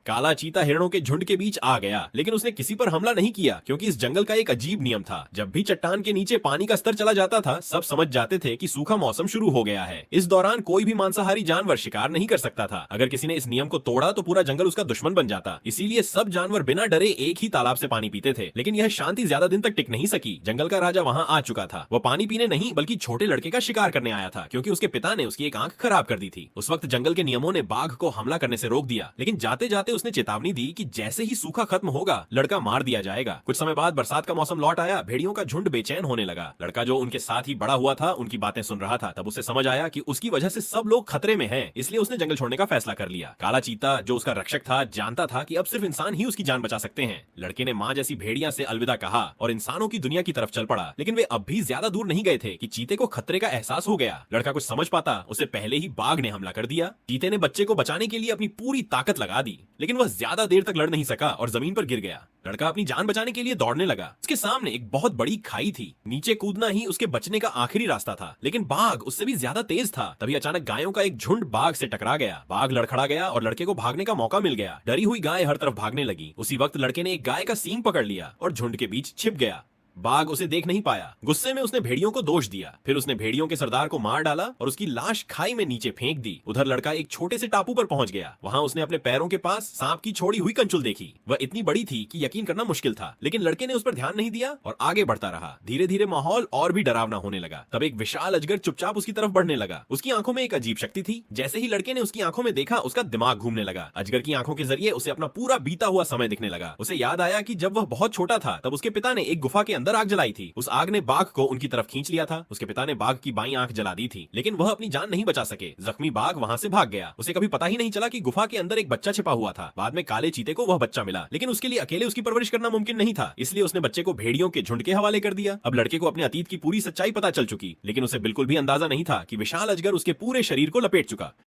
काला चीता हिरणों के झुंड के बीच आ गया, लेकिन उसने किसी पर हमला नहीं किया क्योंकि इस जंगल का एक अजीब नियम था। जब भी चट्टान के नीचे पानी का स्तर चला जाता था, सब समझ जाते थे कि सूखा मौसम शुरू हो गया है। इस दौरान कोई भी मांसाहारी जानवर शिकार नहीं कर सकता था। अगर किसी ने इस नियम को तोड़ा तो पूरा जंगल उसका दुश्मन बन जाता। इसीलिए सब जानवर बिना डरे एक ही तालाब से पानी पीते थे। लेकिन यह शांति ज्यादा दिन तक टिक नहीं सकी। जंगल का राजा वहाँ आ चुका था। वो पानी पीने नहीं बल्कि छोटे लड़के का शिकार करने आया था, क्योंकि उसके पिता ने उसकी एक आंख खराब कर दी थी। उस वक्त जंगल के नियमों ने बाघ को हमला करने से रोक दिया, लेकिन जाते जाते उसने चेतावनी दी कि जैसे ही सूखा खत्म होगा, लड़का मार दिया जाएगा। कुछ समय बाद बरसात का मौसम लौट आया। भेड़ियों का झुंड बेचैन होने लगा। लड़का जो उनके साथ ही बड़ा हुआ था, उनकी बातें सुन रहा था। तब उसे समझ आया कि उसकी वजह से सब लोग खतरे में हैं, इसलिए उसने जंगल छोड़ने का फैसला कर लिया। काला चीता जो उसका रक्षक था, जानता था कि अब सिर्फ इंसान ही उसकी जान बचा सकते हैं। लड़के ने माँ जैसी भेड़िया से अलविदा कहा और इंसानों की दुनिया की तरफ चल पड़ा। लेकिन वे अब भी ज्यादा दूर नहीं गए थे कि चीते को खतरे का एहसास हो गया। लड़का कुछ समझ पाता उससे पहले ही बाघ ने हमला कर दिया। चीते ने बच्चे को बचाने के लिए अपनी पूरी ताकत लगा दी, लेकिन वह ज्यादा देर तक लड़ नहीं सका और जमीन पर गिर गया। लड़का अपनी जान बचाने के लिए दौड़ने लगा। उसके सामने एक बहुत बड़ी खाई थी। नीचे कूदना ही उसके बचने का आखिरी रास्ता था, लेकिन बाघ उससे भी ज्यादा तेज था। तभी अचानक गायों का एक झुंड बाघ से टकरा गया। बाघ लड़खड़ा गया और लड़के को भागने का मौका मिल गया। डरी हुई गाय हर तरफ भागने लगी। उसी वक्त लड़के ने एक गाय का सींग पकड़ लिया और झुंड के बीच छिप गया। बाघ उसे देख नहीं पाया। गुस्से में उसने भेड़ियों को दोष दिया। फिर उसने भेड़ियों के सरदार को मार डाला और उसकी लाश खाई में नीचे फेंक दी। उधर लड़का एक छोटे से टापू पर पहुंच गया। वहां उसने अपने पैरों के पास सांप की छोड़ी हुई कंचुल देखी। वह इतनी बड़ी थी कि यकीन करना मुश्किल था, लेकिन लड़के ने उस पर ध्यान नहीं दिया और आगे बढ़ता रहा। धीरे धीरे माहौल और भी डरावना होने लगा। तब एक विशाल अजगर चुपचाप उसकी तरफ बढ़ने लगा। उसकी आंखों में एक अजीब शक्ति थी। जैसे ही लड़के ने उसकी आंखों में देखा, उसका दिमाग घूमने लगा। अजगर की आंखों के जरिए उसे अपना पूरा बीता हुआ समय दिखने लगा। उसे याद आया कि जब वह बहुत छोटा था, तब उसके पिता ने एक गुफा के अंदर आग जलाई थी। उस आग ने बाघ को उनकी तरफ खींच लिया था। उसके पिता ने बाघ की बाईं आंख जला दी थी, लेकिन वह अपनी जान नहीं बचा सके। जख्मी बाघ वहां से भाग गया। उसे कभी पता ही नहीं चला कि गुफा के अंदर एक बच्चा छिपा हुआ था। बाद में काले चीते को वह बच्चा मिला, लेकिन उसके लिए अकेले उसकी परवरिश करना मुमकिन नहीं था। इसलिए उसने बच्चे को भेड़ियों के झुंड के हवाले कर दिया। अब लड़के को अपने अतीत की पूरी सच्चाई पता चल चुकी, लेकिन उसे बिल्कुल भी अंदाजा नहीं था कि विशाल अजगर उसके पूरे शरीर को लपेट चुका।